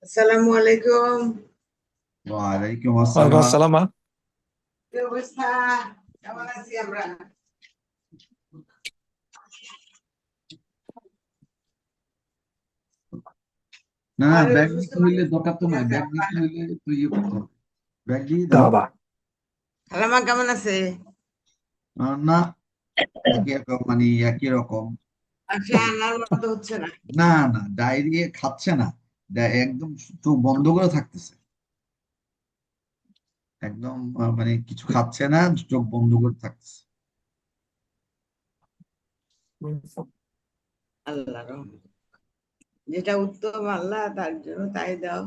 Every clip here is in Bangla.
আসসালামু আলাইকুম। ওয়ালাইকুম ওয়ালাইকুম আসসালাম। আসসালাম। কি অবস্থা? কেমন আছি আমরা? না আরে ব্যাগ অসুস্থ নিতে হইলে দরকার তো ঠিক নাই, আছে ব্যাগ আপা। নিতে হইলে তো ইয়ে করতে হবে, ব্যাগ দিয়ে দাও। বাবা খালামা কেমন আছে? না, একই রকম, মানে একই রকম। আর সে আনার মতো হচ্ছে না। না না, ডায়রিয়া খাচ্ছে না, একদম চোখ বন্ধ করে থাকতেছে, একদম মানে কিছু খাচ্ছে না, চোখ বন্ধ করে থাকতেছে। আল্লাহ রহমত, যেটা উত্তম আল্লাহ তার জন্য তাই দাও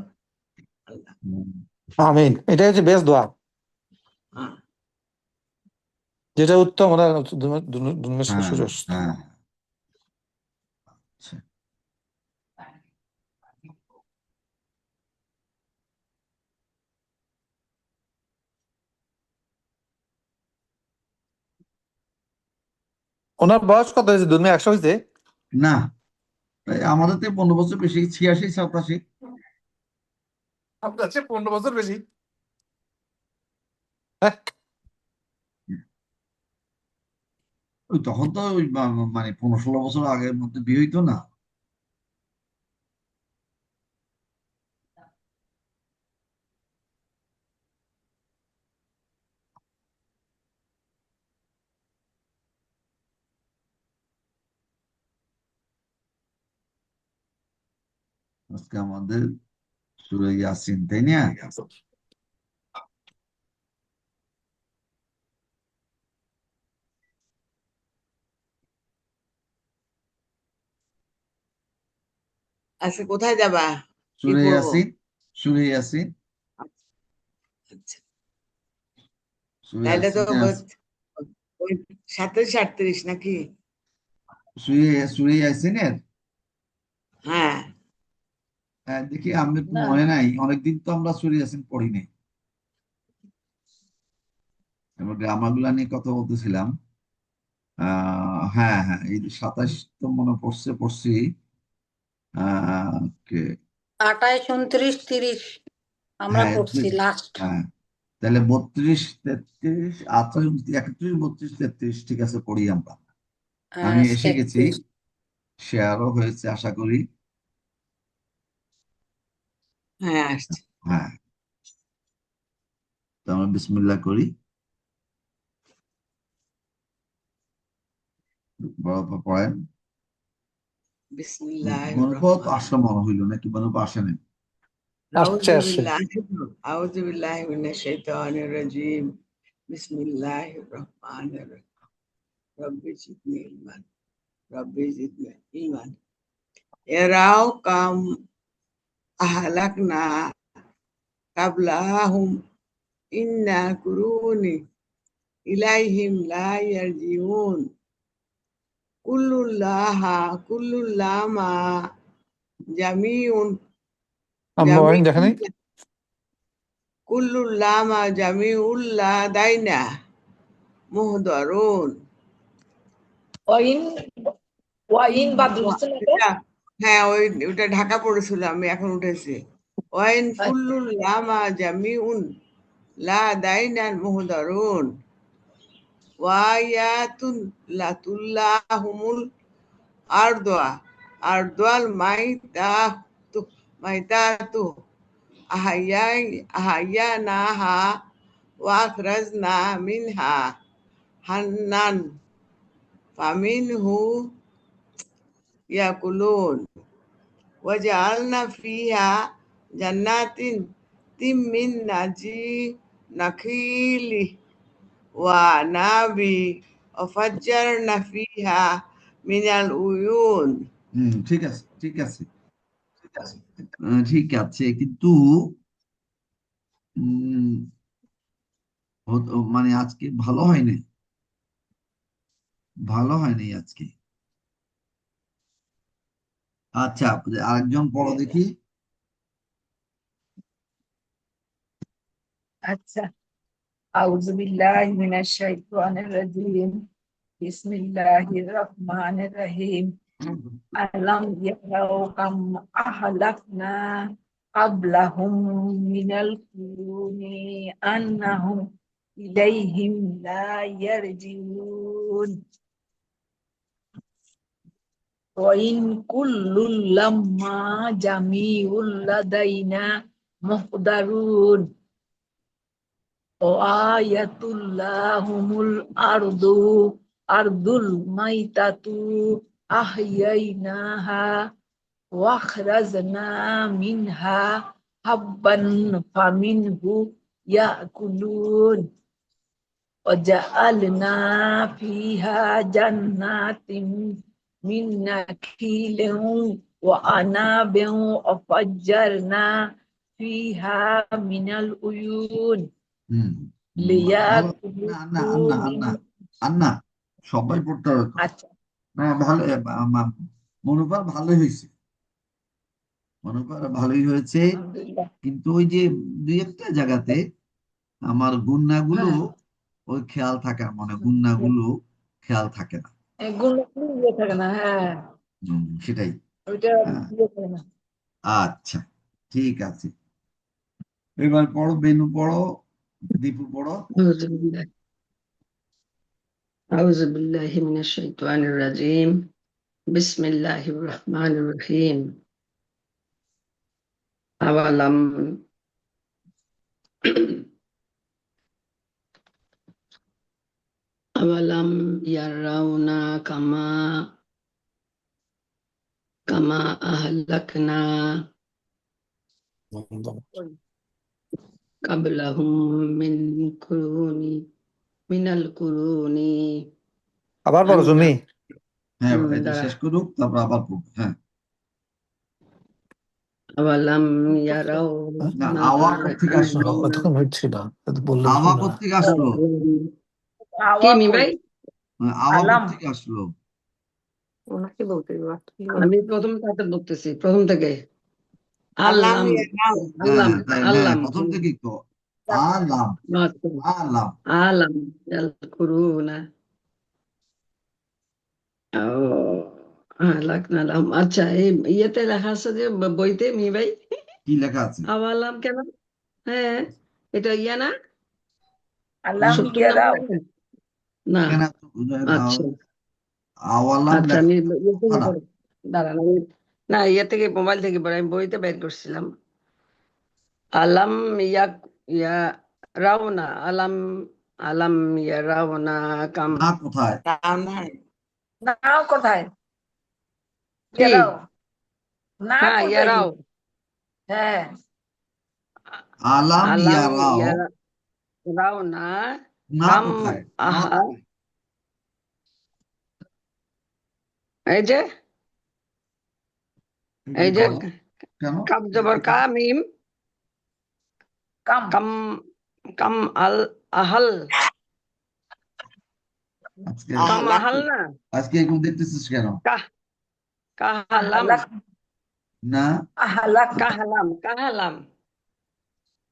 আল্লাহ। হুম, আমিন। এটাই হচ্ছে বেস্ট দোয়া, হ্যাঁ যেটা উত্তম ওরা দুনিয়ার হ্যাঁ সুযোগ। হ্যাঁ, আচ্ছা। ওনার বয়স কত হয়েছে? দুনিয়া 100 হয়েছে? না, আমাদের থেকে 15 বছর বেশি, 86 87। আপনার চেয়ে 15 বছর বেশি। হ্যাঁ, ওই তখন তো ওই মানে 15 16 বছর আগের মধ্যে বিয়ে হইতো না। আজকে আমাদের সূরা ইয়াসিন, তাই না? আজকে কোথায় যাবা? কি সূরা পড়বো? ইয়াসিন, সূরা ইয়াসিন, আচ্ছা, সূরা তাইলে তো ইয়াসিনে আছে। ওই 37 38 নাকি? সূরা ইয়াসিনের হ্যাঁ দেখি, আমি তো মনে নাই, অনেকদিন তো আমরা সূরা ইয়াসিন পড়ি নাই। এবার গ্রামার গুলা নিয়ে কথা বলতেছিলাম। হ্যাঁ হ্যাঁ, এই 27 তো মনে পড়ছে, পড়ছি। ওকে। 28 29 30 আমরা হ্যাঁ পড়ছি লাস্ট। হ্যাঁ, তাহলে 32 33, আচ্ছা 31 32 33, ঠিক আছে, পড়ি আমরা। আমি এসে গেছি, 33। শেয়ারও হয়েছে আশা করি। হ্যাঁ আসছে। হ্যাঁ, তো আমরা বিসমিল্লাহ করি। বড় পড়েন। বিসমিল্লাহির গণপত রহমানির আসা মনে হইলো নাকি, গণপ আসে নাই? আসছে আসছে। আউযু বিল্লাহি মিনাশ শাইতানির রাজিম। বিসমিল্লাহির রহমানির রহিম। রব্বি জিদনি ইলমান। রব্বি জিদনি ইলমান। এরাও কাম আহলাকনা কাবলাহুম ইন্না কুরুনি ইলাইহিম লা ইয়ারজিউন। কুল্লুল্লামা জামিউন আম্মা জামি ওয়াইন দেখে নাই? কুল্লুল্লামা জামিউল্লাহ দাইনা মুহদরুন। ওয়াইন ওয়াইন বাদ দিচ্ছে না তো? হ্যাঁ ওইটা ঢাকা পড়েছিল, আমি এখন উঠেছি। ওয়াইন কুল্লুল লামা জামিউন লা দাইনান মুহদারুন ওয়ায়াতুন লাতুল্লাহুমুল আরদা আরদাল মাইতাতু আহায়ানাহা ওয়া আখরাজনা মিনহা হান্নান ফামিনহু ইয়াকুলুন وجعلنا فيها جنات من نخيل وعناب وفجرنا فيها من العيون. ঠিক আছে, ঠিক আছে, ঠিক আছে, কিন্তু উম, মানে আজকে ভালো হয়নি, ভালো হয়নি আজকে। আচ্ছা, আরেকজন পড়ো দেখি। আচ্ছা, আউযু বিল্লাহি মিনাশ শাইতানির রাজিম, বিসমিল্লাহির রহমানির রহিম। আলাম ইয়ারাও কাম আহলাকনা ক্বাবলাহুম মিনাল কুরুনি আন্নাহুম ইলাইহিম লা ইয়ারজিউন। ওয়া ইন কুল্লুল লাম্মা জামিউল লাদাইনা মুহদারুন। আয়াতুল্লাহুমুল আরদুল মাইতাতু আহইয়াইনাহা ওয়াখরাজনা মিনহা হাব্বান ফামিনহু ইয়াকুলুন ওয়াজআলনা ফিহা জান্নাতিন মিন নাখিলিন ওয়া আনাবিন ওয়াফাজ্জারনা ফিহা মিনাল উয়ুন হুম ভালো লিয়াকুলু না আন্না আন্না আন্না সবাই পড়তে হবে তো। আচ্ছা, না ভালো মনোভাব ভালোই হয়েছে, মনোভাব ভালোই হয়েছে, আলহামদুলিল্লাহ। কিন্তু ওই যে দুই একটা জায়গাতে আমার গুন্নাগুলো হ্যাঁ, ওই খেয়াল থাকে না, মানে গুন্নাগুলো খেয়াল থাকে না। এগুলো ইয়ে থাকে না, হ্যাঁ, সেটাই। ওইটা হ্যাঁ, ইয়ে থাকে না। আচ্ছা ঠিক আছে, এবার পড়ো, বেনু পড়ো, দীপু পড়ো। أعوذ بالله أعوذ بالله من الشيطان الرجيم بسم الله الرحمن الرحيم أولم أولم يرون كما أهلكنا قبلهم من القرون আবার বলো তুমি। হ্যাঁ এটা দাঁড়া। শেষ করুক, তারপর আবার পড়বো। হ্যাঁ أولم يروا না, আওয়া কোথেকে আসলো? অতক্ষণ হচ্ছিল বললে আওয়া না। কোথেকে আসলো? কি মি ভাই? আওয়া আলাম। কোথেকে আসলো? ওনাকে বলতে আমি প্রথম থেকে বলতেছি, প্রথম থেকে আল্লাহ আল্লাম নাও আল্লাম হ্যাঁ আল্লাম প্রথম থেকেই তো আলাম আলাম। আলাম করুনা লাকনালাম। আচ্ছা, এই ইয়েতে লেখা আছে যে বইতে মি ভাই, কি লেখা আছে? আওয়ালাম কেন? হ্যাঁ, এটা ইয়া না, আলাম 70 ইয়ারাও। নাম্বার না? কেন আচ্ছা আওয়ালাম আচ্ছা, লেখা আমি ইয়ে থেকে না? পড়ে দাঁড়ান, না ইয়ে থেকে মোবাইল থেকে পড়ে, আমি বইতে বের করছিলাম। আলাম ইয়া ইয়া রাওনা আলাম আলাম ইয়া রাওনা কাম না কোথায়? নাও নাই নাও কোথায়? কি? ইয়ারাও না হ্যাঁ কোথায়? ইয়ারাও, হ্যাঁ, আলাম আলাম ইয়ারাও ইয়া রাওনা না কাম কোথায়? না আহা, কোথায়? এই যে একটু এই যে বলো কেন? কাব জবর কা মিম কাম। কাম কাম আল আহাল আজকে কাম আহাল না আজকে এরকম দেখতেছিস কেন? কাহ কাহালাম আহলাক না আহলাক কাহালাম কাহালাম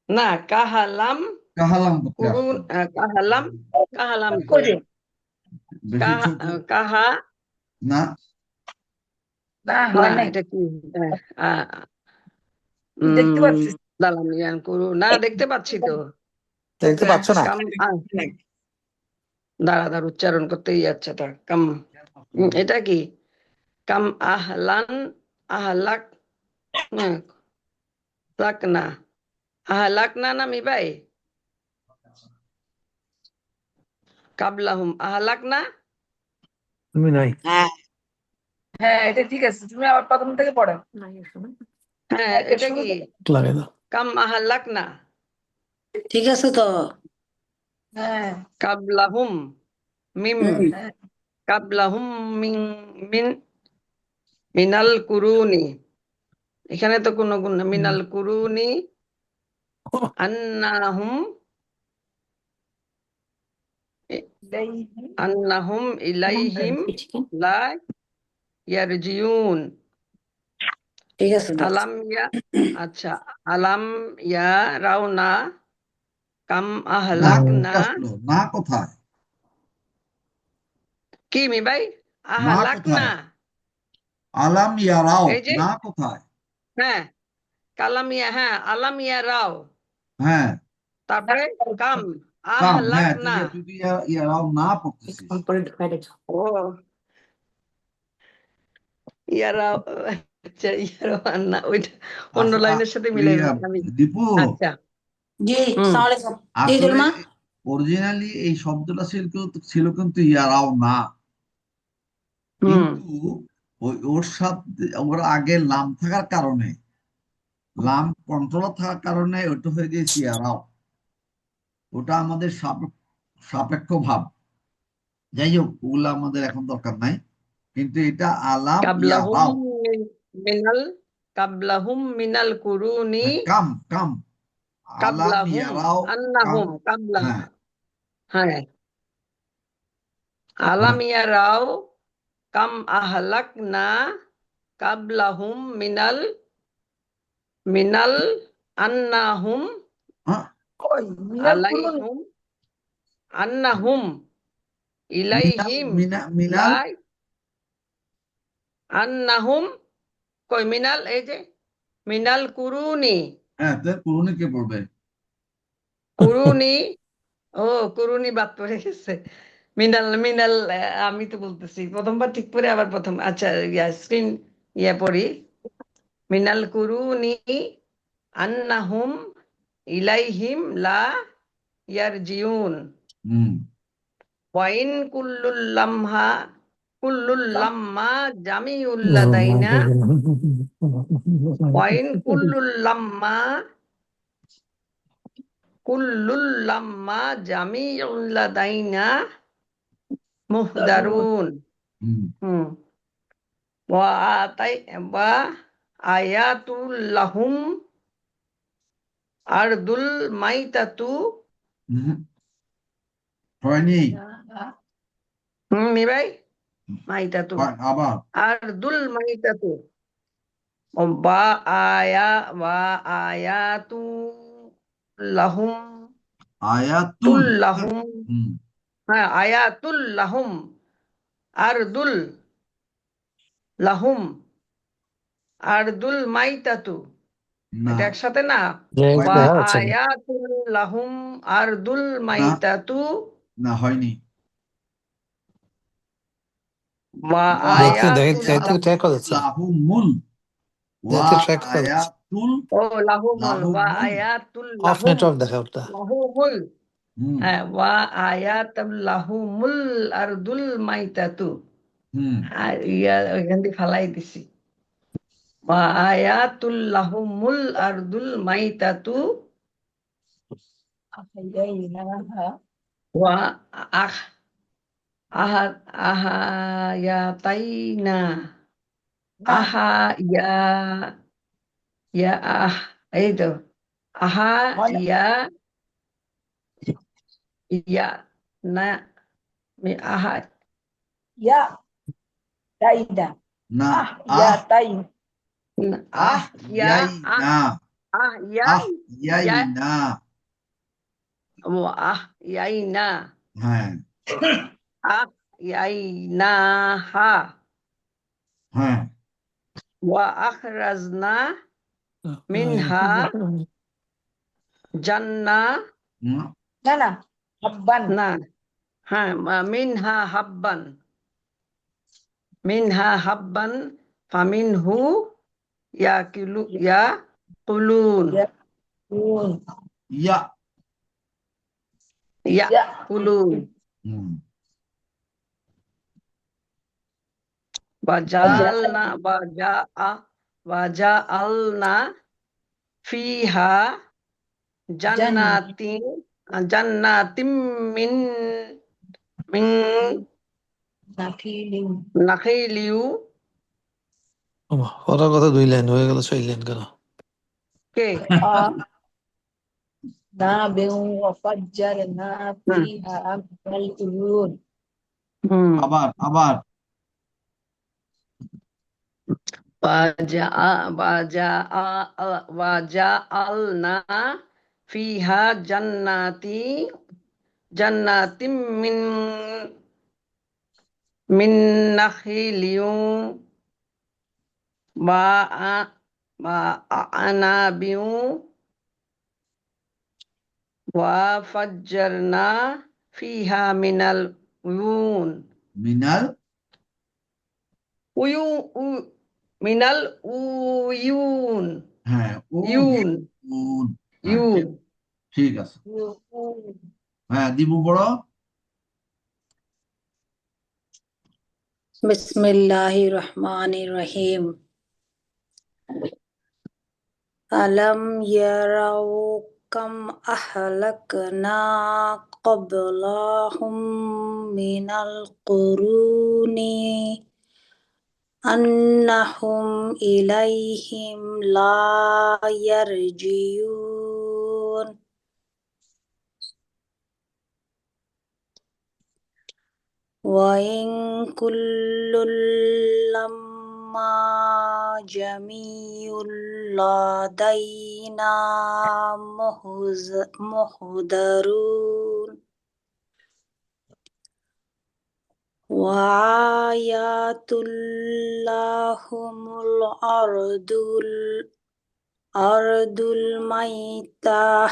না কাহালাম কাহালাম কোথায় কুরুন আসলো? কাহালাম কাহালাম করে বেশি ছোট কাহা না। না না, হয় নাই। এটা কি? আহ, দেখতে পাচ্ছিস? দালাম ইয়ান করু না, দেখতে পাচ্ছি তো। দেখতে পাচ্ছ না? কাম দাঁড়া দাঁড়া, উচ্চারণ করতেই যাচ্ছে তা। কাম এটা কি? কাম আহলান আহলাক লাক না আহলাক না না মি ভাই, কাবলাহুম আহলাক না। তুমি নাই। হ্যাঁ হ্যাঁ, এটা ঠিক আছে, তুমি আবার প্রথম থেকে পড়ো। হ্যাঁ, এটা শুরু কি? থেকে। লাগে দাও। কাম আহলাক না ঠিক আছে তো। হ্যাঁ, কাবলাহুম মিম হ্যাঁ, কাবলাহুম মিন মিন মিনাল কুরুনি, এখানে তো কোনো গুণ না। মিনাল কুরুনি আন্নাহুম আন্নাহুম ইলাইহিম লা ইয়ারজিউন। ঠিক আছে তো। আলাম ইয়া আচ্ছা, আলাম ইয়া রাওনা কাম না আহলাকনা আসলো না কোথায়? কি মি ভাই না আহলাকনা কোথায়? আলাম ইয়ারাও এই যে না কোথায়? হ্যাঁ কালামিয়া হ্যাঁ আলামিয়া রাও হ্যাঁ তারপরে কাম কাম, হ্যাঁ আহলাকনা তুই ইয়ারাও না পড়তেছিস। ও ইয়ারা আচ্ছা ইয়ারা না ওইটা অন্য আসলে লাইনের সাথে মিলাই আমি দীপু, আচ্ছা জি হুম সালাম আলাইকুম জি আসলে জুলমা অরিজিনালি এই শব্দটা ছিল কিন্তু ইয়ারাও না, হুম কিন্তু ওর সাথে ওর আগে লাম থাকার কারণে, লাম কন্ট্রোল থাকার কারণে ওটা হয়ে গেছে ইয়ারাও। ওটা আমাদের সাপেক্ষ ভাব। যাই হোক, ওগুলো আমাদের এখন দরকার নাই, কিন্তু এটা আলাম কাবলাহুম ইয়ারাও। মিনাল কাবলাহুম মিনাল কুরুনি কাম কাম আলাম কাবলাহুম ইয়ারাও কাম। আন্নাহুম কাবলা হ্যাঁ হ্যাঁ হ্যাঁ আলাম ইয়ারাও কাম আহলাকনা কাবলাহুম মিনাল মিনাল আন্নাহুম হ্যাঁ, কই মিনাল কুরুন আলাইহুম আন্নাহুম মিনাল ইলাইহিম মিনাল। লাই আন্নাহুম কই মিনাল এই যে মিনাল কুরুনি হ্যাঁ, তো পুরনো কে পড়বে? কুরুনি ও কুরুনি বাদ পড়ে গেছে মিনাল মিনাল আমি তো বলতেছি প্রথমবার ঠিক করে আবার প্রথম আচ্ছা স্ক্রিন পড়ি মিনাল কুরুনি আন্নাহুম ইলাইহিম লা ইয়ারজিউন হুম ওয়াইন কুল্লুল্লাম্মা জামিউল্লাদাইনা ওয়াইন কুল্লুল্লাম্মা জামিউল্লাদাইনা মুহদারুন হুম হুম ওয়া আতাই ওয়া আয়াতুল্লাহুম আরদুল মাইতাতু হুম, হয়নি। মি ভাই মাইতাতু আবার আরদুল মাইতাতু বা আয়া বা আয়াতু লাহুম আয়াতুল। তুল্লাহুম হুম হ্যাঁ আয়াতুল লাহুম আরদুল লাহুম আরদুল মাইতাতু না, এটা একসাথে না বা দেখা যাচ্ছে না আয়াতুল লাহুম আরদুল না মাইতাতু না হয়নি। বা ওয়া আয়াতুল দেখতে ট্রাই করা যাচ্ছে না, লাহুমুল, ওয়া দেখতে ট্রাই করা যাচ্ছে। আয়াতুল ও লাহুমুল বা লাহুমুল। আয়াতুল অফ লাহুম নেটওয়ার্ক দেখা ওটা। লাহুমুল হুম হ্যাঁ ওয়া আয়াতুল লাহুমুল আরদুল মাইতাতু হুম আর ওইখান থেকে ফালাই দিছি ওয়া আয়াতুল লাহুমুল আরদুল মাইতাতু ওয়া আহ আহা আহায়াতাইনা আহা ইয়া ইয়া এই তো আহা ইয়া ইয়া না আহা ইয়া তাইদা না ইয়া আহ তাই আহ ইয়া ইয়াই না ইয়া আহ ইয়াই ইয়া না। ও ইয়াইনা হ্যাঁ ইয়াইনা হা হ্যাঁ ওয়া আখরাজনা মিনহা জান্না হুম, না না হাব্বান না হ্যাঁ মিনহা হাব্বান ফামিনহু ইয়াকুলুন ইয়াকুন ইয়া। ইয়াকুলুন হুম ওয়াজালনা ওয়াজাআলনা ফিহা জান্নাতিন জান্নাতিম মিন মিন নাখিলিন নাখিলিউ ওরা কথা 2 লাইন হয়ে গেল 6 লাইন কেন? কে نابع وفجرنا হুম فيها من العيون হুম আবার আবার ওয়াজাআলনা ফিহা জান্নাতিম মিন নাখিলিয়ুম বা আনাবিউ ওয়া ফাজ্জারনা ফিহা উয়ুন মিনাল উয়ু উ- মিনাল উয়ুন হ্যাঁ ইউন উন, হ্যাঁ ইউন ঠিক আছে। হ্যাঁ দিবু বড়। बिस्मिल्लाहिर्रहमानिर्रहीम अलम यरौ कम अहलकना क़ब्लहुम मिनल क़ुरूनि अन्नहुम इलैहिम ला यरजिऊन वइन कुल्लुल लम्मा जमीउल लदैना मुहदरून वआयातुल लाहुमुल अर्दुल मैतah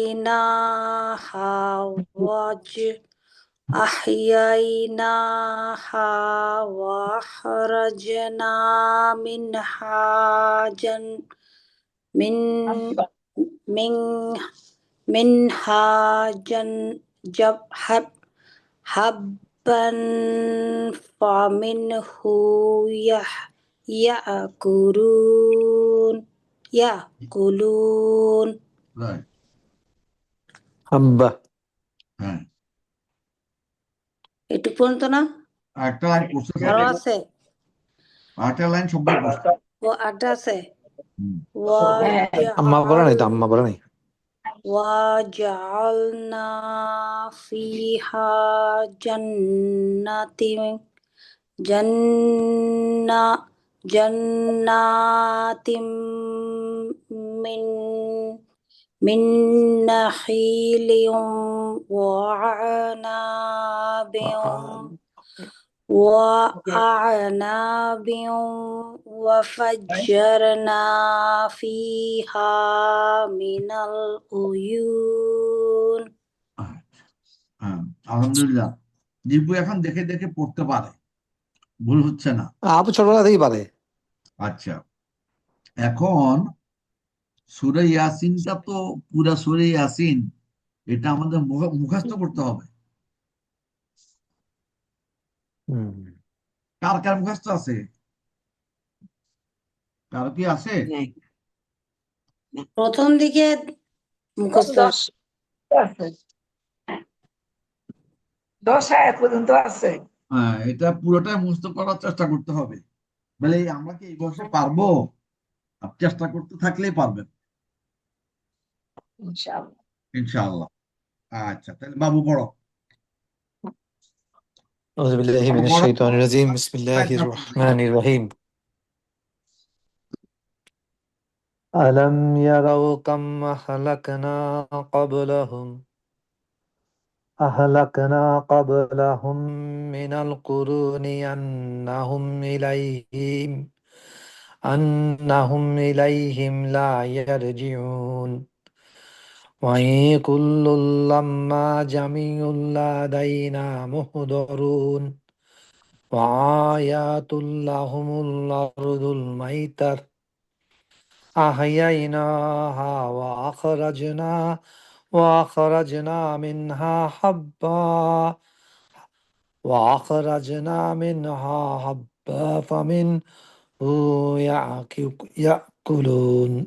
أحييناها وأخرجنا من منها حبا فمنه يأكلون রাইট হাব্বা। হ্যাঁ এটুকু পর্যন্ত না একটা লাইন করছে আরো সবাই, আছে আরেকটা লাইন সবাই করছে। ও আটটা আছে হুম। আম্মা পড়ে নাই তো, আম্মা পড়ে নাই। وجعلنا فيها جنات من من نخيل وأعناب وفجرنا فيها من العيون হ্যাঁ আলহামদুলিল্লাহ, দীপু এখন দেখে দেখে পড়তে পারে, ভুল হচ্ছে না। আপু ছোটবেলা থেকেই পারে। আচ্ছা, এখন সূরা ইয়াসিনটা তো পুরা সূরা ইয়াসিন এটা আমাদের মুখস্থ করতে হবে। কার কার মুখস্থ আছে? কার কি আছে? নাই। প্রথম দিকে মুখস্থ 10 আছে, 10 আয়াত পর্যন্ত আছে। হ্যাঁ এটা পুরোটাই মুখস্থ করার চেষ্টা করতে হবে। বলে আমরা কি এই বয়সে পারবো? আপনি চেষ্টা করতে থাকলেই পারবেন ইনশাআল্লাহ। ইনশাআল্লাহ। আচ্ছা তাহলে বাবু পড়ো। أعوذ بالله من পড়ো। الشيطان الرجيم بسم الله الرحمن الرحيم ألم يروا كم أهلكنا قبلهم من القرون أنهم إليهم لا يرجعون وإن كل لما جميع لدينا محضرون وآيات لهم الأرض الميتة أحييناها وأخرجنا منها حبا فمنه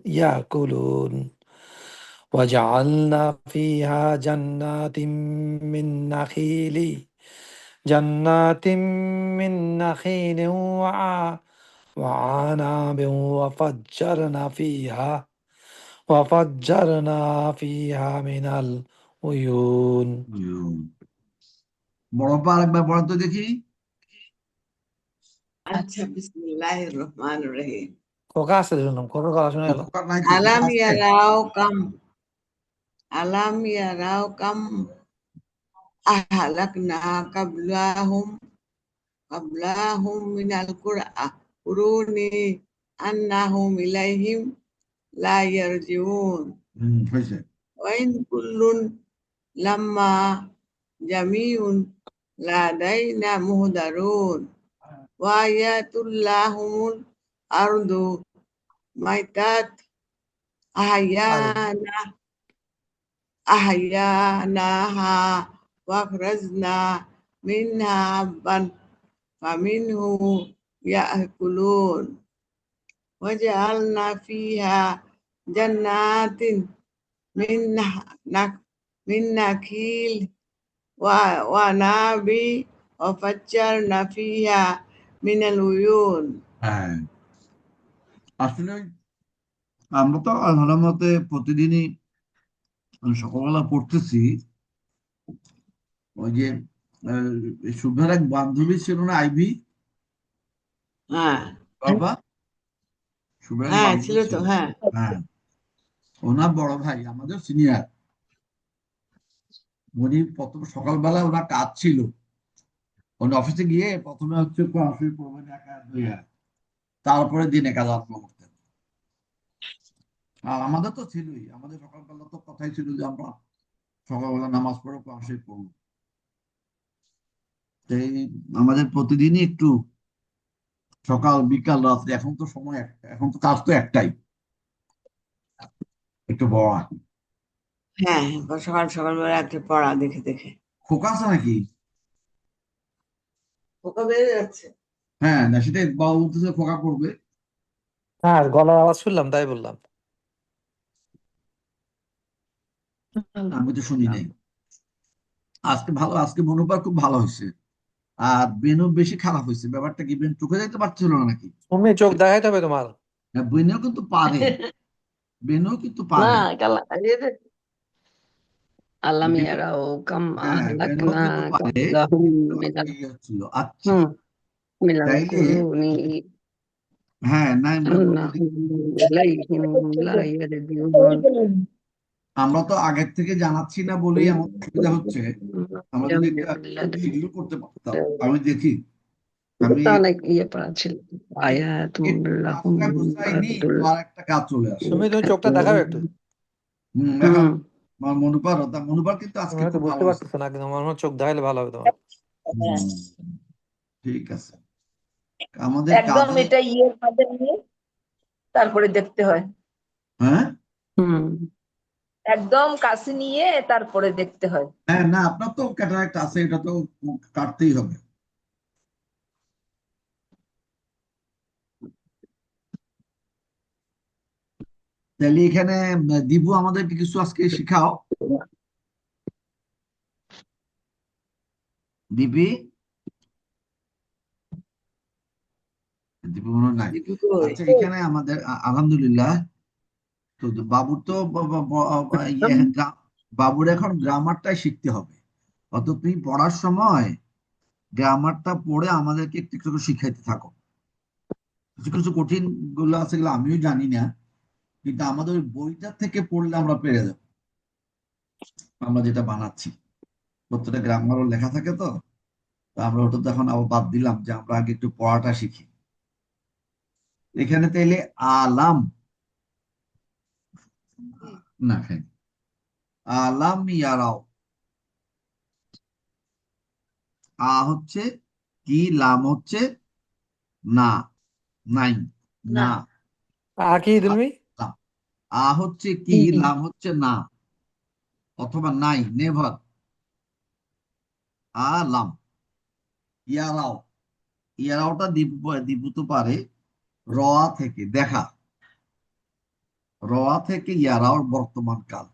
يأكلون وجعلنا فيها جنات من نخيل وعناب وفجرنا فيها من العيون বড় পা আরেকবার পড়ান তো দেখি। আচ্ছা, বিসমিল্লাহির রহমানির রহিম। খোকা আসছে শুনলাম, খোকা গলা শোনা গেল। খোকা নাই তো, খোকা আলাম আছে? ইয়ারাও কাম আলাম ইয়ারাও কাম আহলাকনা কাবলাহুম মিনাল কুরুনি আন্নাহুম ইলাইহিম লা ইয়ারজিউন হয়েছে। ওয়া ইন কুল্লুন লাম্মা জামিউন লাদাইনা মুহদারুন ওয়া ইয়াতুল্লাহুমুল আরদু মাইতাত আহয়ানা أحييناها وأخرجنا منها حبا فمنه يأكلون وجعلنا فيها جنات من نخيل وناب وفجرنا فيها من العيون হ্যাঁ, আসলে আমরা তো আল্লাহর মতে প্রতিদিনই সকালবেলা পড়তেছি। ওই যে শুভ্রার এক বান্ধবী ছিল না, আইভি হ্যাঁ বাবা, শুভ্রার এক হ্যাঁ বান্ধবী ছিল তো ছিল। হ্যাঁ হ্যাঁ, ওনার বড় ভাই আমাদের সিনিয়র, উনি প্রথম সকালবেলা ওনার কাজ ছিল, উনি অফিসে গিয়ে প্রথমে হচ্ছে কোরআন পড়বেন একা দুইয়া, তারপরে দিনে কাজ আরম্ভ করতেন। আর আমাদের তো ছিলই, আমাদের সকালবেলা তো কথাই ছিল যে আমরা সকালবেলা নামাজ পড়ে কোরআন শরীফ পড়বো। এই আমাদের প্রতিদিনই একটু সকাল বিকাল রাত্রে, এখন তো সময় এখন তো কাজ তো একটাই, একটু পড়া। হ্যাঁ সকাল সকালবেলা একটা পড়া দেখে দেখে খোকা আছে নাকি? পোকা বেড়ে যাচ্ছে হ্যাঁ, না সেটাই বাবা বলতেছে খোকা করবে। হ্যাঁ, গলার আওয়াজ শুনলাম তাই বললাম। আমি তো শুনি নাই। আজকে ভালো, আজকে মনোবল খুব ভালো হয়েছে। আর বেনু বেশি খারাপ হয়েছে। ব্যাপারটা কি, বেনু চোখে যাইতে পারছিল না নাকি? তুমি চোখ দেখাইতে হবে তোমার। হ্যাঁ, বেনু কিন্তু পারে, বেনু কিন্তু না পারে। কালা এই যে আলাম বেনু, ইয়ারাও কাম হ্যাঁ বেনু আহলাকনা কিন্তু পারে, কাবলাহুম কিন্তু মিনাল এই হচ্ছিল। আচ্ছা, হুম মিনাল তাইলে কুরুনি হ্যাঁ, না আমরা বলি, আন্নাহুম ইলাইহিম লা ইয়ারজিউন আমরা তো আগের থেকে জানাচ্ছি না বলেই আমাদের সুবিধা হচ্ছে। আমরা যদি এটা শিডিউল করতে পারতাম। আমি দেখি, আমি তো অনেক ইয়ে পড়া ছিল এই আয়াতুম লাহুম কাজটা গুছাইনি আব্দুল তো আর একটা কাজ চলে আসে। তুমি চোখটা দেখাবে একটু। এখন হুম আমার মনুপার কিন্তু তুমি আজকে হয়তো খুব ভালো বুঝতে হয়েছে। পারতেছো না, কিন্তু আমার মনে হয় চোখ দেখাইলে ভালো হবে তোমার। হুম, ঠিক আছে। আমাদের একদম কাজে, এটা ইয়ের মধ্যে নিয়ে তারপরে দেখতে হয়, হ্যাঁ হুম একদম কাছে নিয়ে তারপরে দেখতে হয়। হ্যাঁ, না আপনার তো ক্যাটারাক্ট আছে, এটা তো কাটতেই হবে। তাহলে এখানে দিবু আমাদেরকে কিছু আজকে শিখাও। দিবি, দিবু মনে হয় নাই। দীপু কই আচ্ছা, এখানে আমাদের আলহামদুলিল্লাহ, তো বাবুর তো বাবুর এখন গ্রামারটাই শিখতে হবে। অত তুমি পড়ার সময় গ্রামারটা পড়ে আমাদেরকে একটু একটু করে শিখাইতে থাকো। কিছু কিছু কঠিন গুলো আছে, এগুলো আমিও জানি না, কিন্তু আমাদের ওই বইটা থেকে পড়লে আমরা পেরে যাবো। আমরা যেটা বানাচ্ছি প্রত্যেকটা গ্রামারও লেখা থাকে, তো তো আমরা ওটা তো এখন আবার বাদ দিলাম, যে আমরা আগে একটু পড়াটা শিখি। এখানে তাইলে আলাম, না হ্যাঁ, আলাম ইয়ারাও, আ হচ্ছে কি, লাম হচ্ছে না, নাই, না না। কি তুমি? লাম। আ হচ্ছে কি, লাম হচ্ছে না, অথবা নাই, নেভার। আলাম ইয়ারাও, ইয়ারাওটা দ্বিভুত পারে র থেকে, দেখা, র থেকে ইয়ারাওর বর্তমান কাল।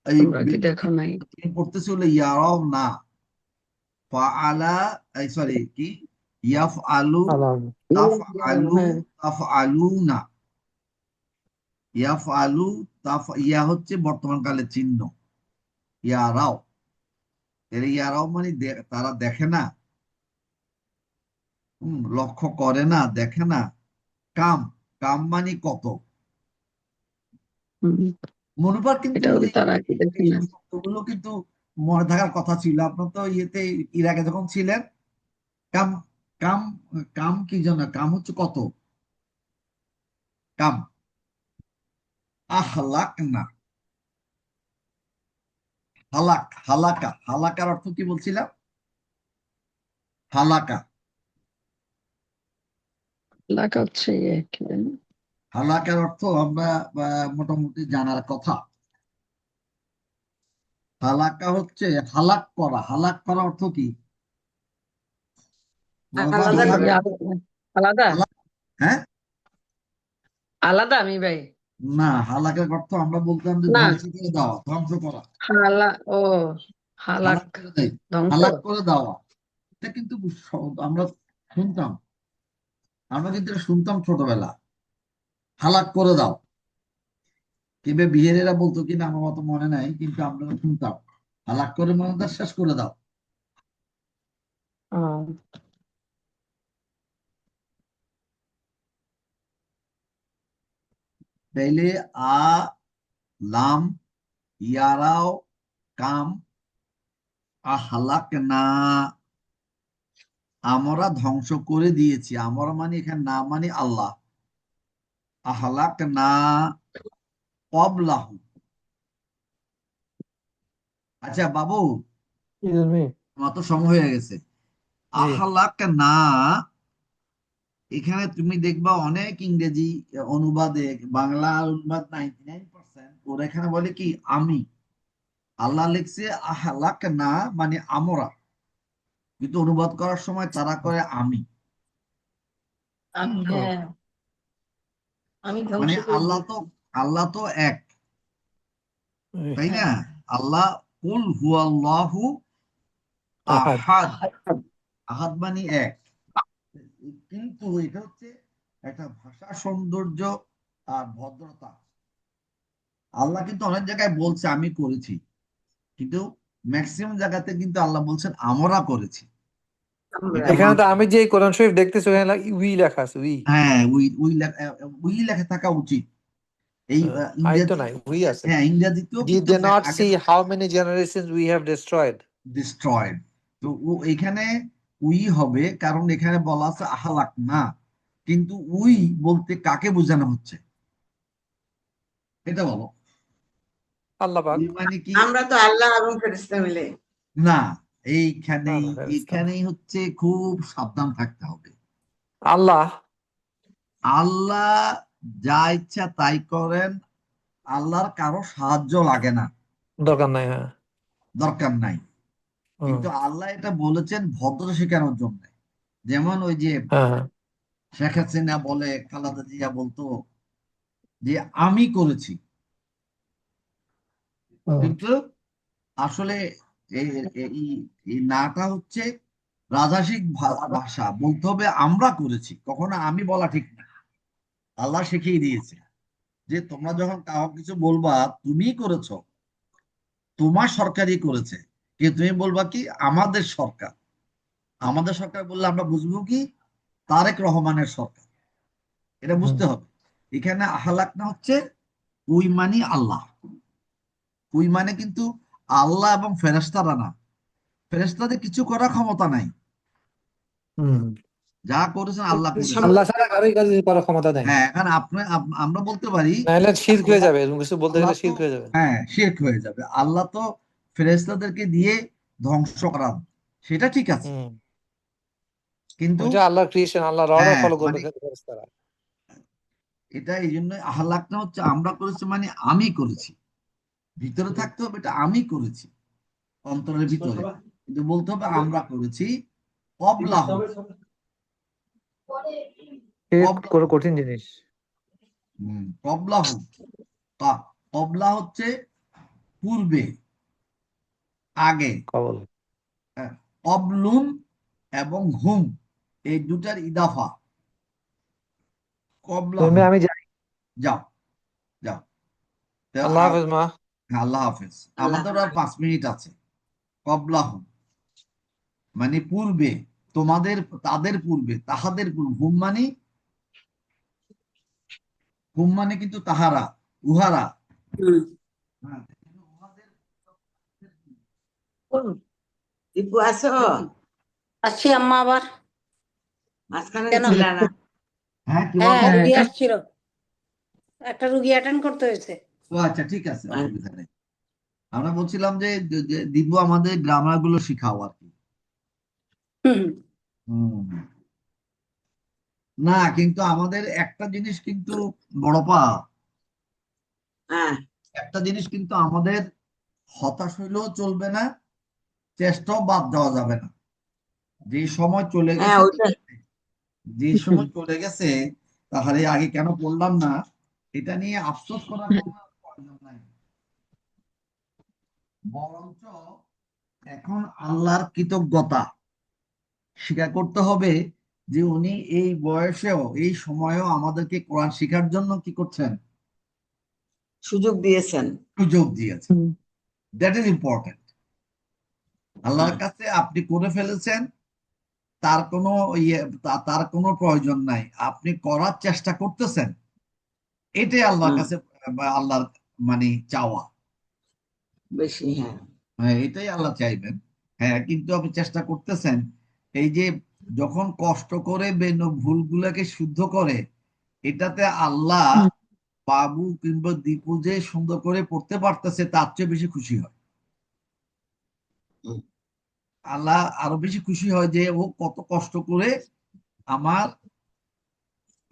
এই তোমরা কি দেখো নাই পড়তেছে হলো ইয়ারাও না, ফাআলা, এই সরি কি, ইয়াফআলু, আলাম। তাফআলু, হ্যাঁ তাফআলুনা, ইয়াফআলু, ইয়া হচ্ছে বর্তমান কালের চিহ্ন, ইয়ারাও, এর ইয়ারাও মানে তারা দেখে না, লক্ষ্য করে না, দেখে না, কাম, কাম মানে কত। হুম, মনোবার কিন্তু এটাও এই তার আগে দেখি না। শব্দগুলো কিন্তু মনে থাকার কথা ছিল। আপনার তো ইয়েতে ইরাকে যখন ছিলেন, কাম, কাম, কাম কি জন্য, কাম হচ্ছে কত, কাম, আহলাক না, হালাক, হালাকা, হালাকার অর্থ কি বলছিলাম, হালাকা, লাগা হচ্ছে কি জানি। হালাকার অর্থ আমরা মোটামুটি জানার কথা। হালাকা হচ্ছে হালাক করা। হালাক করা অর্থ কি বলো তো? আলাদা হালাক, করা। আলাদা হালাক, হ্যাঁ, আলাদা আমি ভাই। না, হালাকের অর্থ আমরা বলতাম যে না, ধ্বংস করে দেওয়া, ধ্বংস করা, ও হালাক, হালাক করে দেয়, ধ্বংস। হালাক করে দেওয়া। এটা কিন্তু আমরা শুনতাম, আমরা কিন্তু এটা শুনতাম ছোটবেলা, হালাক করে দাও। কিংবা বিহারিরা বলতো কিনা আমার মতো মনে নাই, কিন্তু আমরা শুনতাম হালাক করে মানে তার শেষ করে দাও। আহ, তাইলে আ, লাম, ইয়ারাও, কাম, আহলাক না, আমরা ধ্বংস করে দিয়েছি। আমরা মানে এখানে না মানে আল্লাহ। আহলাক না কবলাহু। আচ্ছা বাবু, Excuse me. আমার তো সময় হয়ে গেছে। জি, আহলাক না, এখানে তুমি দেখবা অনেক ইংরেজি অনুবাদে, বাংলা অনুবাদ 99% ওরা এখানে বলে কি আমি। আল্লাহ লিখছে আহলাক না মানে আমরা, কিন্তু অনুবাদ করার সময় তারা করে আমি। আমি ও, হ্যাঁ, আমি মানে ধ্বংস করে আল্লাহ তো, দিয়েছি। আল্লাহ তো এক, এই, তাই না? হ্যাঁ, আল্লাহ কুল হুয়াল্লাহু আহাদ। আহাদ, আহাদ মানে এক। কিন্তু এটা হচ্ছে একটা ভাষা সৌন্দর্য আর ভদ্রতা। আল্লাহ কিন্তু অনেক জায়গায় বলছে আমি করেছি, কিন্তু ম্যাক্সিমাম জায়গাতে কিন্তু আল্লাহ বলছেন আমরা করেছি। আমরা। এটা এখানে তো আমি যে কোরআন শরীফ দেখতেছি ওখানে উই লেখা আছে, উই। হ্যাঁ, উই, উই লেখা থাকা উচিত। এই আই তো ইংরেজি, নাই, উই আছে। হ্যাঁ ইংরেজিতেও Did কিন্তু they not আগে see how many generations we have destroyed? Destroyed, তো এখানে উই হবে কারণ এখানে বলা আছে আহলাক না, কিন্তু উই বলতে কাকে বোঝানো হচ্ছে এটা বলো। আল্লাহ পাক। উই মানে কি, আমরা তো আল্লাহ এবং ফেরেশতা মিলে। না, না এইখানেই, না, ফেরেশতা। এইখানেই হচ্ছে খুব সাবধান থাকতে হবে। আল্লাহ। আল্লাহ যা ইচ্ছা তাই করেন, আল্লাহর কারো সাহায্য লাগে না, দরকার নাই, হ্যাঁ। দরকার নাই। হুম, কিন্তু আল্লাহ এটা বলেছেন ভদ্র শেখানোর জন্য। যেমন ওই যে হ্যাঁ হ্যাঁ। শেখ হাসিনা বলে, খালেদা জিয়া বলতো যে আমি করেছি, হুম, কিন্তু আসলে এই এই নাটা হচ্ছে রাজাসিক ভাষা, বলতে হবে আমরা করেছি, কখনো আমি বলা ঠিক না। আল্লাহ শিখিয়ে দিয়েছে যে তোমরা যখন কাউকে কিছু বলবা তুমি করেছো, তোমার সরকারই করেছে, কিন্তু তুমি বলবা কি আমাদের সরকার। আমাদের সরকার বললে আমরা বুঝবো কি তারেক রহমানের সরকার, এটা হুম। বুঝতে হবে। এখানে আহলাক না হচ্ছে উই মানি আল্লাহ। উই মানে কিন্তু আল্লাহ এবং ফেরেশতারা না, ফেরেশতাদের কিছু করার ক্ষমতা নাই, হুম। যা করেছেন আল্লাহ করেছেন। আল্লাহ ছাড়া কারোই কাছে করার ক্ষমতা নাই। হ্যাঁ, এখন আমরা বলতে পারি নাহলে শিরক হয়ে আল্লাহ, যাবে, এরকম কিছু বলতে আল্লাহ গেলে তো, শিরক হয়ে যাবে। হ্যাঁ শিরক হয়ে যাবে। আল্লাহ তো ফেরেশতাদেরকে দিয়ে ধ্বংস করান, সেটা ঠিক আছে, হুম। কিন্তু ওইটা আল্লাহর ক্রিয়েশন, আল্লাহর অর্ডার হ্যাঁ ফলো করবে মানে ফেরেশতারা। এটা এই জন্য আহ্লাকটা হচ্ছে আমরা করেছি মানে আমি করেছি, ভিতরে থাকতে হবে এটা আমি করেছি, অন্তরের ভিতরে, কিন্তু বলতে হবে আমরা করেছি। কবলাহু, শিরক কবলাহু, করে কঠিন জিনিস। কবলাহু, কবলা হচ্ছে পূর্বে, আগে। কবল। হ্যাঁ, কবলুন এবং হুম এই দুটার ইদাফা, তুমি কবলাহু। আমি যাই। যাও, যাও। তো আল্লাহ হাফেজ মা। আল্লাহ হাফেজ। আল্লাহ। আমাদের আর 5 মিনিট আছে। কবলাহু মানে পূর্বে, তোমাদের, তাদের পূর্বে, তাহাদের পূর্বে, হুম মানে হুম মানে কিন্তু তাহারা, উহারা। হুম। হ্যাঁ, কিন্তু উহাদের কোন দীপু আসো, আসছি আম্মা আবার। মাঝখানে কেন? ছিল না। হ্যাঁ কি হ্যাঁ, বলো? রুগী এটা আসছিল, একটা রুগী অ্যাটেন্ড করতে হয়েছে। ও আচ্ছা, ঠিক আছে, অসুবিধা নেই। আমরা বলছিলাম যে দিব্য আমাদের গ্রামার গুলো শিখাও আর কি। হুম। হুম। না কিন্তু আমাদের একটা জিনিস কিন্তু বড়পা, হ্যাঁ একটা জিনিস কিন্তু আমাদের হতাশ হইলেও চলবে না, চেষ্টাও বাদ দেওয়া যাবে না। যে সময় চলে হ্যাঁ গেছে, ওইটা যে সময় চলে গেছে, তাহলে আগে কেন পড়লাম না, এটা নিয়ে আফসোস করার কোনো প্রয়োজন নাই। বরঞ্চ এখন আল্লাহর কৃতজ্ঞতা স্বীকার করতে হবে যে উনি এই বয়সেও এই সময়েও আমাদেরকে কোরআন শেখার জন্য কি করছেন, সুযোগ দিয়েছেন। সুযোগ দিয়েছেন। That is important. আল্লাহর কাছে আপনি করে ফেলেছেন, তার কোনো তার কোনো প্রয়োজন নাই, আপনি করার চেষ্টা করতেছেন, এটাই আল্লাহর কাছে আল্লাহর মানে চাওয়া। বেশি, হ্যাঁ। হ্যাঁ, এটাই আল্লাহ চাইবেন। হ্যাঁ, কিন্তু আপনি চেষ্টা করতেছেন। এই যে যখন কষ্ট করে ভুলগুলোকে শুদ্ধ করে, এটাতে আল্লাহ বাবু কিংবা দীপু যে সুন্দর করে পড়তে পারতেছে তার চেয়ে বেশি খুশি হয়। হুম। আল্লাহ আরো বেশি খুশি হয় যে ও কত কষ্ট করে আমার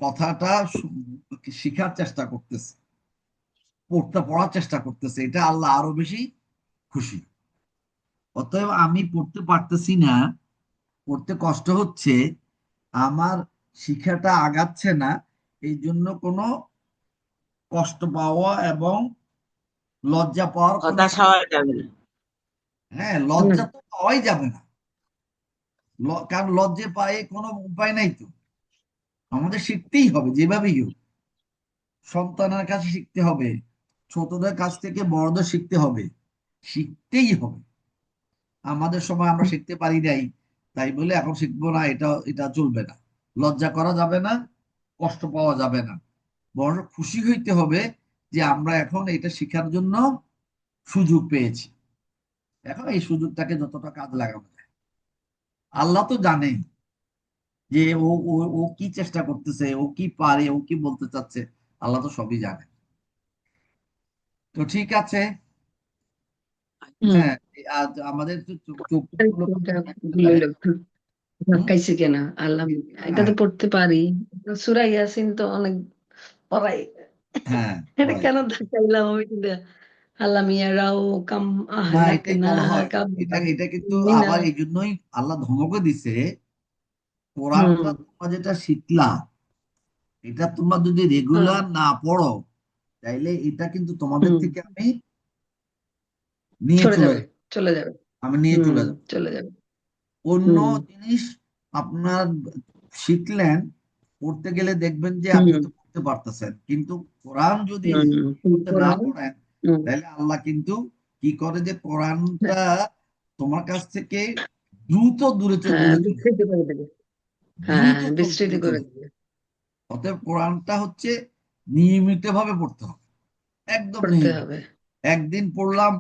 কথাটা শিখার চেষ্টা করতেছে, পড়ার চেষ্টা করতেছে, এটা আল্লাহ আরো বেশি খুশি। অতএব আমি পড়তে পারতেছি না, পড়তে কষ্ট হচ্ছে, আমার শিক্ষাটা আগাচ্ছে না, এই জন্য কোনো কষ্ট পাওয়া এবং লজ্জা পাওয়ার কোনো, হতাশ হওয়া যাবে না। হ্যাঁ লজ্জা তো পাওয়াই যাবে না, কারণ লজ্জা পায়ে কোনো উপায় নাই তো। আমাদের শিখতেই হবে যেভাবেই হোক, সন্তানের কাছে শিখতে হবে, ছোটদের কাছ থেকে বড়দের শিখতে হবে, শিখতেই হবে। আমাদের সময় আমরা শিখতে পারি নাই, তাই বলে এখন শিখবো না, এটা এটা চলবে না। লজ্জা করা যাবে না, কষ্ট পাওয়া যাবে না, বরং খুশি হইতে হবে যে আমরা এখন এটা শিখার জন্য সুযোগ পেয়েছি। এখন এই সুযোগটাকে যতটা কাজ লাগানো যায়, আল্লাহ তো জানেন যে ও ও ও কি চেষ্টা করতেছে, ও কি পারে, ও কি বলতে চাচ্ছে, আল্লাহ তো সবই জানে। তো ঠিক আছে। হ্যাঁ, আজ আমাদের তো চোখগুলো, হুম, ধাক্কাইছে কেন আল্লাহ? এটা হ্যাঁ তো পড়তে পারি, সূরা ইয়াসিন তো অনেক পড়াই, হ্যাঁ এটা পড়াই। কেন ধাক্কাইলাম আমি কিন্তু? আল্লাহ মিয়ারাও কাম না এটাই আহলাকনা বলা হয়, এটা কাবলাহুম এটা কিন্তু মিনা। আবার এই জন্যই আল্লাহ ধমকও দিছে, হুম কোরআনটা তোমরা যেটা শিখলা, এটা তোমরা যদি হুম রেগুলার না পড়ো, তাইলে এটা কিন্তু তোমাদের হুম, থেকে আমি নিয়ে সরে চলে যাবে, যাব, চলে যাবে। আমি নিয়ে হুম, চলে যাব। চলে যাবে। অন্য হুম জিনিস আপনার শিখলেন, পড়তে গেলে দেখবেন যে আপনি হুম তো পড়তে পারতেছেন, কিন্তু কোরআন যদি করতে না কোরআন, পড়েন, হুম, তাহলে আল্লাহ কিন্তু কি করে যে কোরআনটা তোমার কাছ থেকে দ্রুত দূরে হ্যাঁ দূরে চলে যাবে, বিস্তৃত করে দেবে। হ্যাঁ দ্রুত বিস্তৃত দূরে করে চলে যাবে। দেবে, অতএব কোরআনটা হচ্ছে নিয়মিত ভাবে পড়তে হবে, একদম পড়তে নিয়মিত। হবে। একদিন পড়লাম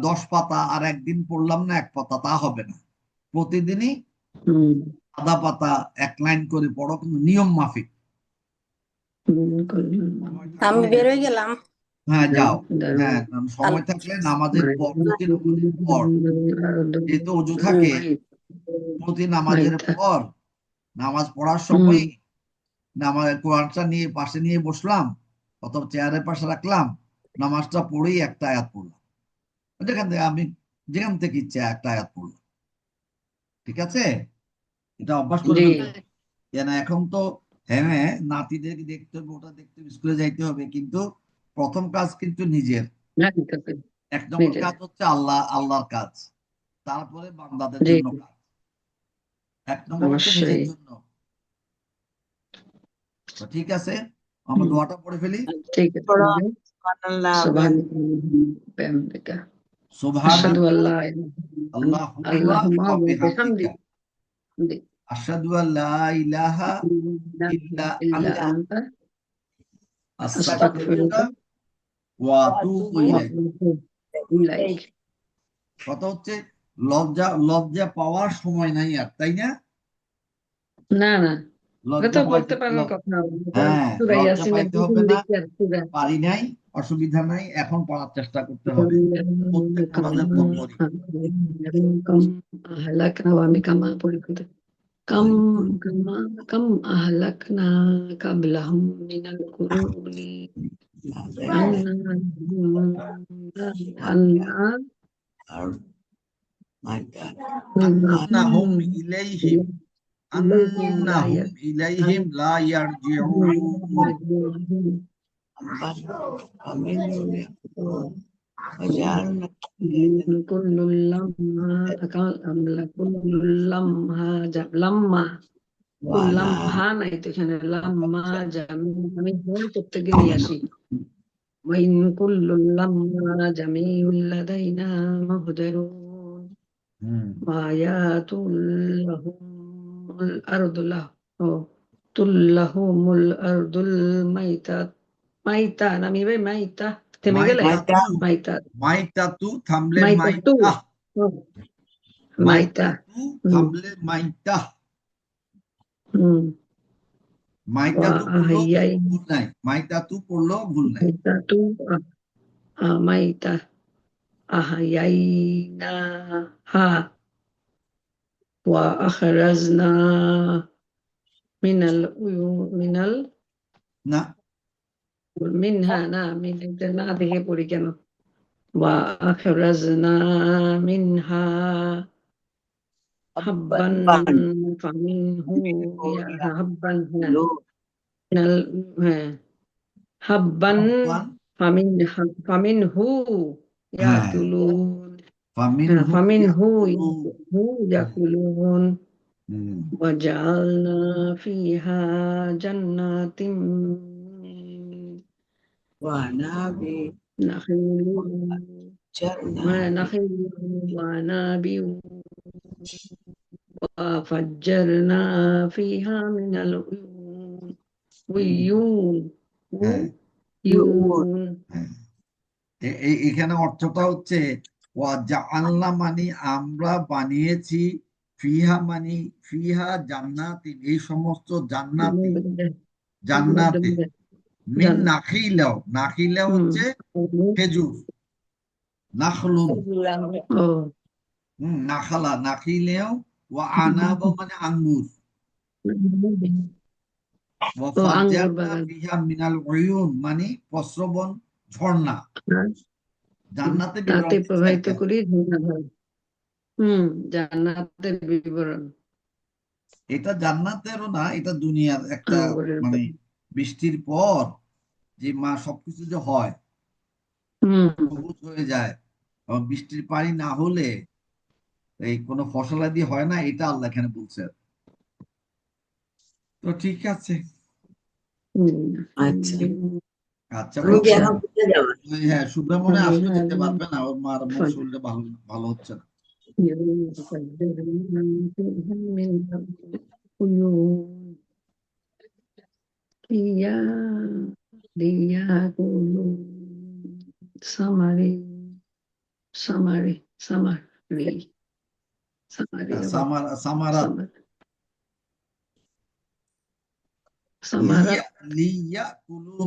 10 পাতা, আর একদিন পড়লাম না 1 পাতা, তা হবে না। প্রতিদিনই হুম আধা পাতা, 1 লাইন করে পড়ো, কিন্তু নিয়ম মাফিক। সময় আমি থাকলে, বের হয়ে গেলাম। হ্যাঁ যাও, হ্যাঁ সময় আল্লাহ থাকলে নামাজের পর, প্রতি নামাজের পর, যেহেতু অজু থাকে, প্রতি নামাজের পর নামাজ পড়ার সময় নামাজ কোরআনটা নিয়ে পাশে নিয়ে বসলাম, অথবা চেয়ারের পাশে রাখলাম, নামাজটা পড়েই একটা আয়াত পড়লাম, যেখান থেকে ইচ্ছা একটা আয়াত পড়লাম। ঠিক আছে, এটা অভ্যাস করে জি, ফেলতে হবে। কেন এখন তো, হ্যাঁ নাতিদেরকে দেখতে হবে, ওটা দেখতে হবে, স্কুলে যাইতে হবে, কিন্তু প্রথম কাজ কিন্তু নিজের। এক নম্বর নিজের, কাজ হচ্ছে আল্লাহর কাজ, তারপরে বান্দাদের জি জন্য কাজ। 1 নম্বর হচ্ছে নিজের অবশ্যই। জন্য। তো ঠিক আছে, আমরা দোয়াটা পড়ে ফেলি। ঠিক আছে, পড়ো, সুবহানাল্লাহ, সুবহানাল্লাহ, আশহাদু সুবহানাকা আল্লা আল্লাহুম্মা আল্লাহুম্মা ওয়া ওয়া বিহামদিকা আশহাদু আল্লা ইলাহা ইল্লা ইল্লা আনতা আনতা আস্তাগফিরুকা ওয়া আতুবু ইলাইক। ইলাইক। কথা হচ্ছে লজ্জা পাওয়ার সময় নাই আর, তাই না? না না, এটা তো বলতে পারার কথা। সূরা লজ্জা ইয়াসিনের পাইতে প্রথম হবে না, দিকে আর সূরা পারি নাই, অসুবিধা নাই, এখন পড়ার চেষ্টা করতে হবে। প্রত্যেক নামাজের পর পরই। আহলাকনা ওয়া আমি কামা পরিকৃত কাম আহলাকনা কাবলাহুম মিনাল কুরুনি আন্না আর my God. আন্নাহুম ইলাইহিম লা ইয়ারজিউন। وجعلنا লাম্মা নাই তো এখানে লাম্মা আমি ভুল করতে গেলে আসি ওয়াইন কুল্লুল লাম্মা জামিউল লাদাইনা মুহদারুন ওয়ায়াতুল লাহুমুল আরদুল মাইতা নামি ভাই মাইতা থেমে গেলে মাইতা মাইতাতু থামলে মাইতাতু মাইতা, মাইতা থামলে মাইতা। হুম মাইতাতু পড়লো ভুল নাই, মাইতাতু পড়লো ভুল নাই। মাইতাতু মাইতা আহাইয়াইনা হা ওয়া আখরাজনা মিনাল না, মিনহা না মিনটা না দেখে পড়ি কেন ওয়া আখরাজনা মিনহা হাব্বান ফামিনহু হাব্বান মিনাল হাব্বান ফামিনহু ইয়াকুলুন ফামিনহু ইয়াকুলুন وجعلنا فيها جنات ونبي نخيل جرنا وعناب وفجرنا فيها من العيون এখানে অর্থটা হচ্ছে ওয়াজআলনা মানে আমরা বানিয়েছি, ফিহা মানে ফিহা জান্নাতিন এই সমস্ত জান্নাতে মিন নাখিলাও হচ্ছে খেজুর, নাখলুন নাখালা নাখিলেও ওয়া আনাব মানে আঙ্গুর, ওয়া ফাজ্জারনা ফিহা মিনাল উয়ুন মানে প্রস্রবণ ঝর্ণা। জান্নাতে প্রবাহিত করি জান্নাতের বিবরণ। এটা জান্নাতেরও না, এটা দুনিয়ার একটা মানে বৃষ্টির পর যে সবকিছু যে হয় সবুজ হয়ে যায়, বৃষ্টির পানি না হলে এই কোনো ফসলাদি হয় না, এটা আল্লাহ এখানে বলছে। তো ঠিক আছে, আচ্ছা হ্যাঁ শুভ্রা মনে আসলে যেতে পারবে না, ওর মার শরীরটা ভালো হচ্ছে না। সামারা লিয়া কুলু